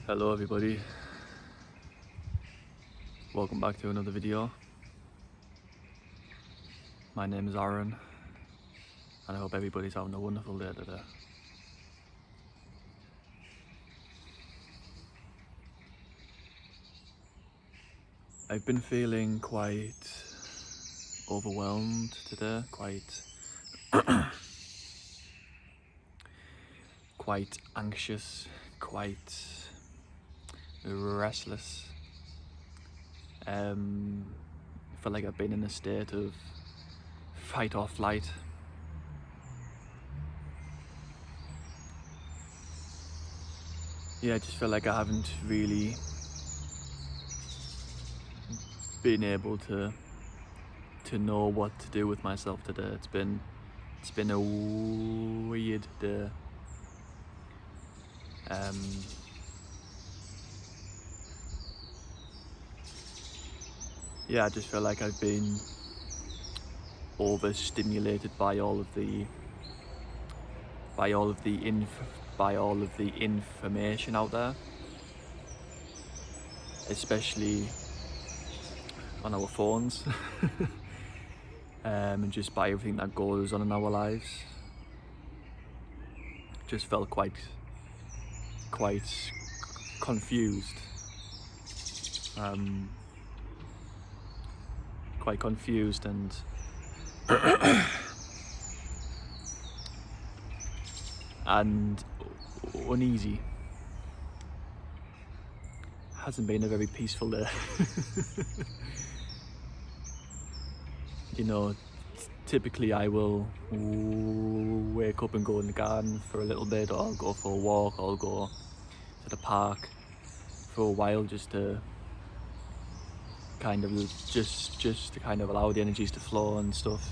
Hello everybody, welcome back to another video. My name is Aaron and I hope everybody's having a wonderful day today. I've been feeling quite overwhelmed today, quite anxious, quite restless. I feel like I've been in a state of fight or flight. Yeah, I just feel like I haven't really been able to know what to do with myself today. It's been a weird day. Yeah, I just feel like I've been overstimulated by all of the information out there, especially on our phones, and just by everything that goes on in our lives. Just felt quite confused. Quite confused and and uneasy. Hasn't been a very peaceful day. You know, typically I will wake up and go in the garden for a little bit, or I'll go for a walk, or I'll go to the park for a while just to kind of allow the energies to flow and stuff.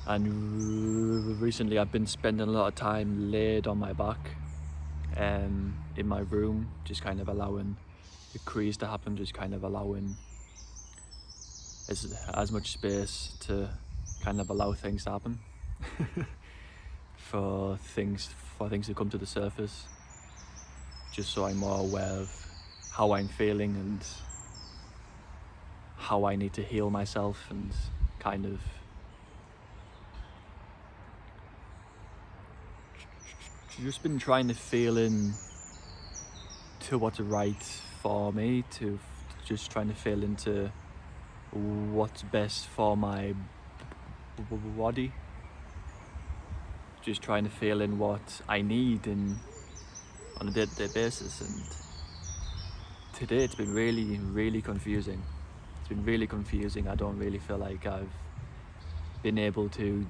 And recently I've been spending a lot of time laid on my back in my room, just kind of allowing the crease to happen, just kind of allowing as much space to kind of allow things to happen. for things to come to the surface, just so I'm more aware of how I'm feeling and how I need to heal myself, and kind of just been trying to feel in to what's right for me, to just trying to feel into what's best for my body, just trying to feel in what I need on a day-to-day basis. And today it's been really confusing. It's been really confusing. I don't really feel like I've been able to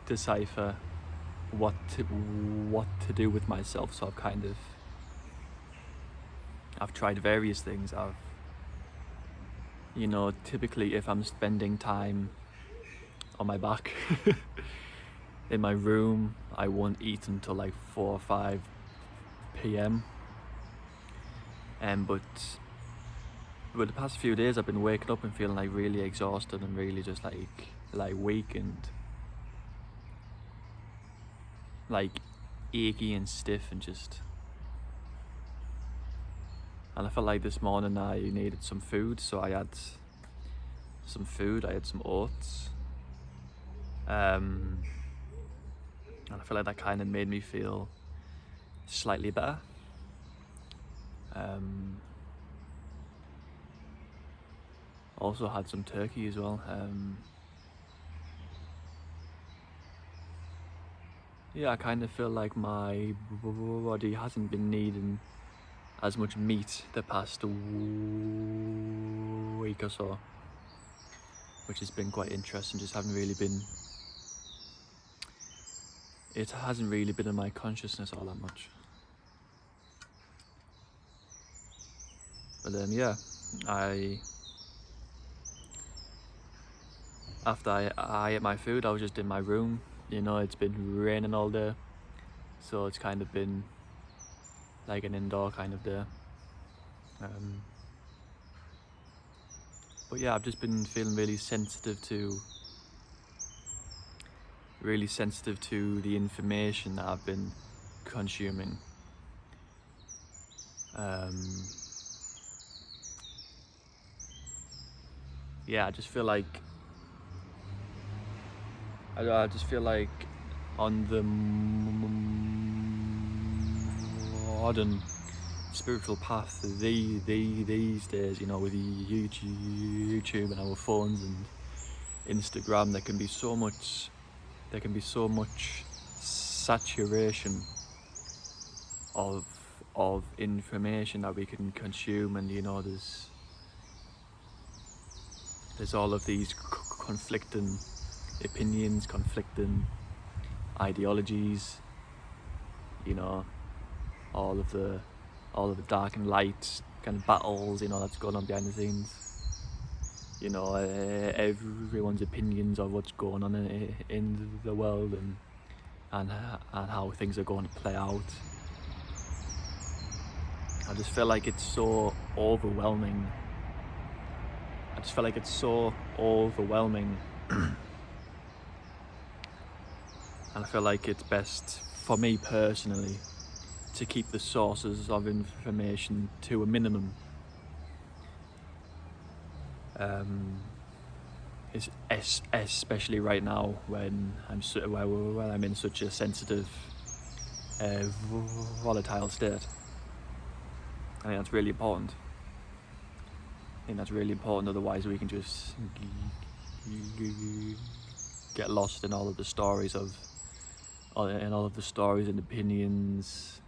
decipher what to do with myself. So I've tried various things. Typically if I'm spending time on my back in my room, I won't eat until like 4 or 5 p.m. But the past few days I've been waking up and feeling like really exhausted and really just like weak and like achy and stiff, and I felt like this morning I needed some food, so I had some food. I had some oats, and I feel like that kind of made me feel slightly better. Also had some turkey as well. Yeah, I kind of feel like my body hasn't been needing as much meat the past week or so, which has been quite interesting. It hasn't really been in my consciousness all that much. But then yeah, after I ate my food, I was just in my room. It's been raining all day, so it's kind of been like an indoor kind of day. But yeah, I've just been feeling really sensitive to the information that I've been consuming. Yeah, I just feel like on the modern spiritual path these days, with YouTube and our phones and Instagram, there can be so much saturation of information that we can consume, and there's all of these conflicting opinions, conflicting ideologies, all of the dark and light kind of battles, that's going on behind the scenes. Everyone's opinions of what's going on in the world and how things are going to play out. I just feel like it's so overwhelming. And I feel like it's best for me personally to keep the sources of information to a minimum. Especially right now when I'm in such a sensitive, volatile state. I think that's really important. Otherwise we can just get lost in all of the stories and opinions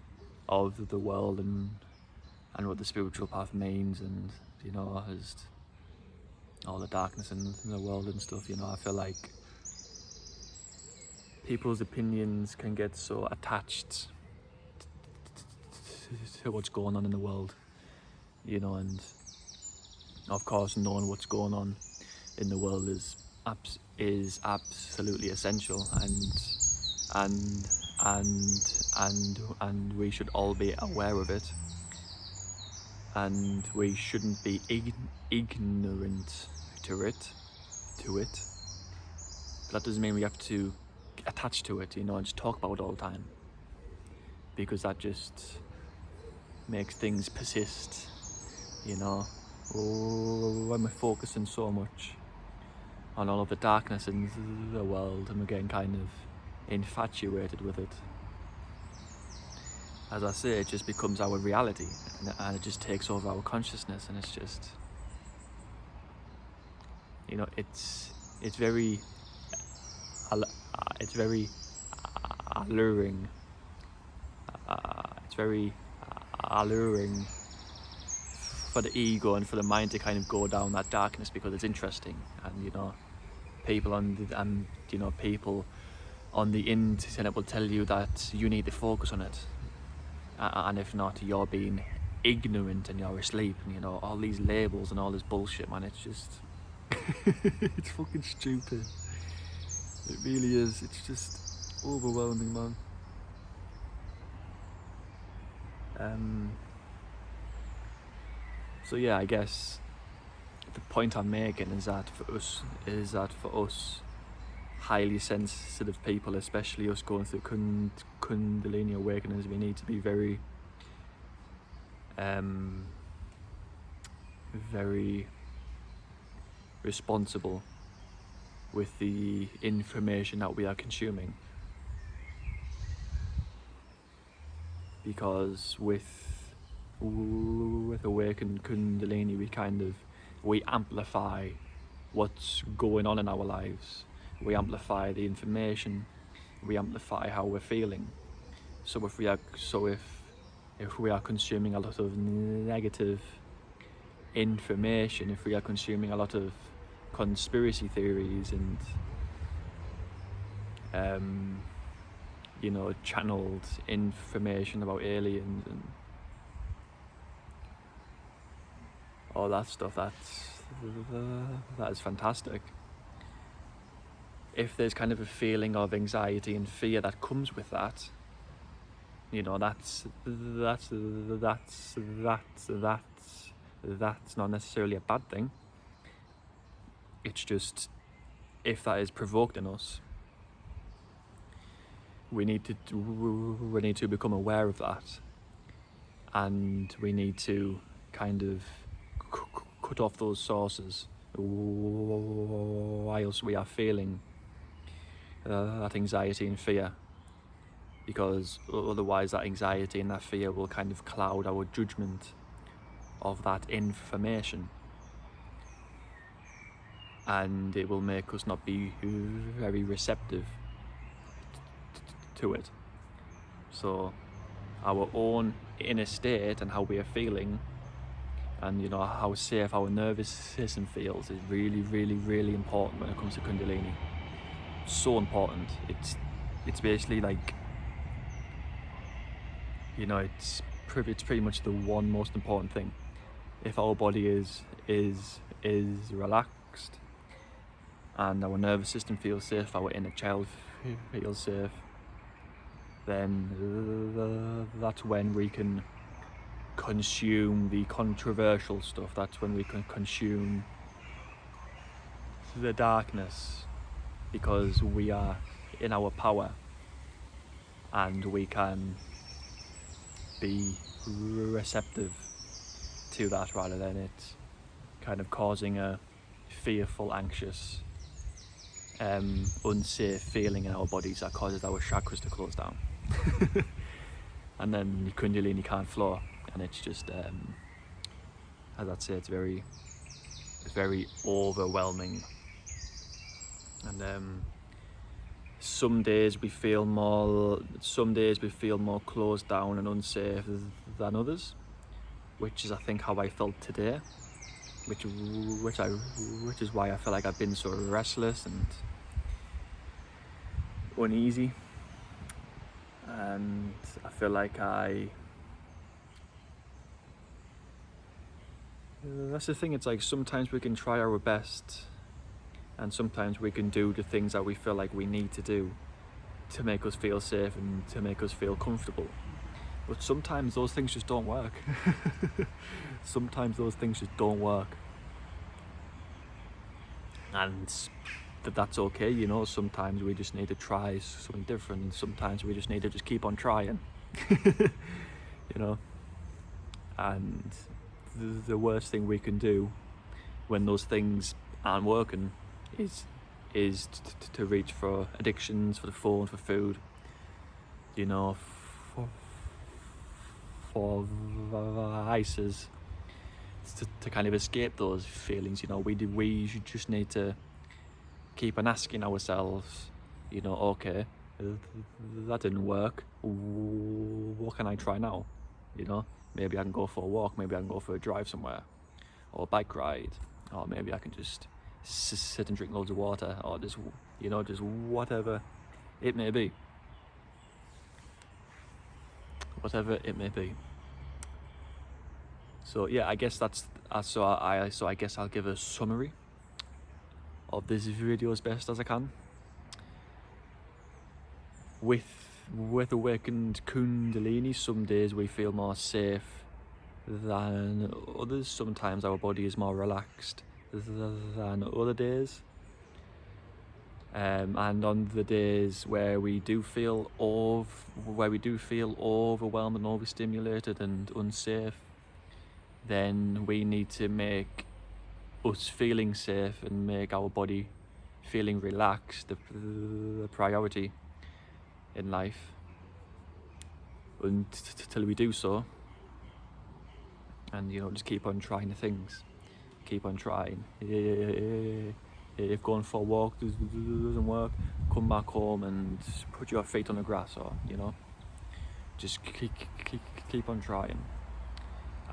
of the world and what the spiritual path means, and just all the darkness in the world and stuff. I feel like people's opinions can get so attached to what's going on in the world, and of course knowing what's going on in the world is absolutely essential, and we should all be aware of it, and we shouldn't be ignorant to it. But that doesn't mean we have to attach to it, and just talk about it all the time, because that just makes things persist. When we're focusing so much on all of the darkness in the world, and we're getting kind of infatuated with it, as I say, it just becomes our reality, and it just takes over our consciousness, and it's just, it's very alluring. It's very alluring for the ego and for the mind to kind of go down that darkness, because it's interesting, and people on the internet will tell you that you need to focus on it, and if not, you're being ignorant and you're asleep, and all these labels and all this bullshit, man. It's just it's fucking stupid. It really is. It's just overwhelming, man. So yeah, I guess the point I'm making is that for us highly sensitive people, especially us going through Kundalini awakenings, we need to be very very responsible with the information that we are consuming, because with awakened Kundalini we amplify what's going on in our lives. We amplify the information, we amplify how we're feeling. So if we are consuming a lot of negative information, if we are consuming a lot of conspiracy theories and channeled information about aliens and all that stuff, that is fantastic. If there's kind of a feeling of anxiety and fear that comes with that, that's not necessarily a bad thing. It's just, if that is provoked in us, we need to become aware of that, and we need to kind of cut off those sources whilst we are feeling that anxiety and fear, because otherwise that anxiety and that fear will kind of cloud our judgment of that information, and it will make us not be very receptive to it. So our own inner state and how we are feeling, and how safe our nervous system feels, is really, really, really important when it comes to Kundalini. So important. It's basically like, it's pretty much the one most important thing. If our body is relaxed and our nervous system feels safe, our inner child feels safe, then that's when we can consume the controversial stuff. That's when we can consume the darkness, because we are in our power and we can be receptive to that, rather than it kind of causing a fearful, anxious, unsafe feeling in our bodies that causes our chakras to close down. And then your Kundalini can't flow, and it's just, as I'd say, it's very overwhelming. And some days we feel more closed down and unsafe than others, which is, I think, how I felt today, which is why I feel like I've been so restless and uneasy. And I feel like that's the thing, it's like sometimes we can try our best, and sometimes we can do the things that we feel like we need to do to make us feel safe and to make us feel comfortable. But sometimes those things just don't work. Sometimes those things just don't work. And that's okay, sometimes we just need to try something different. Sometimes we just need to just keep on trying. And the worst thing we can do when those things aren't working is to reach for addictions, for the phone, for food, for vices, to kind of escape those feelings. We just need to keep on asking ourselves, okay, that didn't work, what can I try now? Maybe I can go for a walk, maybe I can go for a drive somewhere, or a bike ride, or maybe I can just sit and drink loads of water, or just whatever it may be. So yeah, I guess that's so I guess I'll give a summary of this video as best as I can. With awakened Kundalini, some days we feel more safe than others. Sometimes our body is more relaxed than other days. And on the days where we do feel overwhelmed and overstimulated and unsafe, then we need to make us feeling safe and make our body feeling relaxed the priority in life, until we do so. And just keep on trying the things, keep on trying. If going for a walk doesn't work, come back home and put your feet on the grass, or just keep on trying.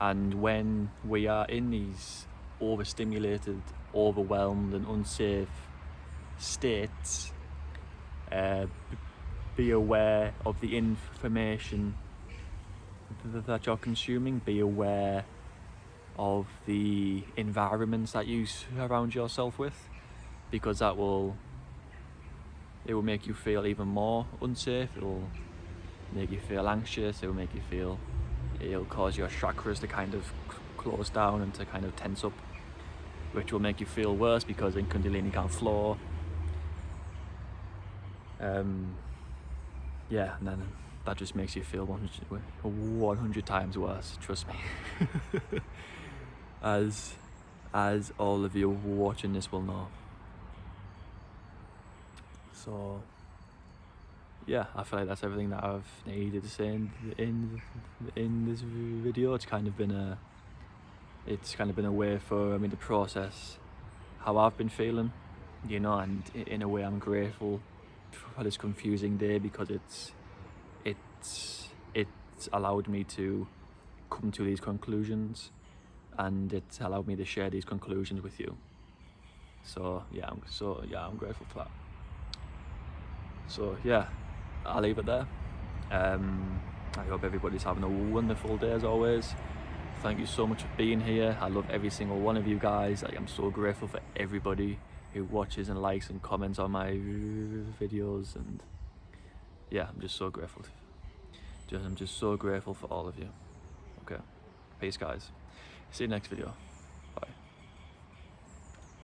And when we are in these overstimulated, overwhelmed and unsafe states, be aware of the information that you're consuming. Be aware of the environments that you surround yourself with, because it will make you feel even more unsafe. It will make you feel anxious. It'll cause your chakras to kind of close down and to kind of tense up, which will make you feel worse, because then Kundalini can't flow. And then that just makes you feel 100 times worse, trust me. as all of you watching this will know. So yeah, I feel like that's everything that I've needed to say in this video. It's kind of been a way for me to process how I've been feeling, you know, and in a way I'm grateful for this confusing day, because it's allowed me to come to these conclusions, and it's allowed me to share these conclusions with you. So yeah, I'm grateful for that. So yeah, I'll leave it there. I hope everybody's having a wonderful day as always. Thank you so much for being here. I love every single one of you guys. I'm so grateful for everybody who watches and likes and comments on my videos, and yeah, I'm just so grateful. I'm just so grateful for all of you. Okay, peace guys. See you next video.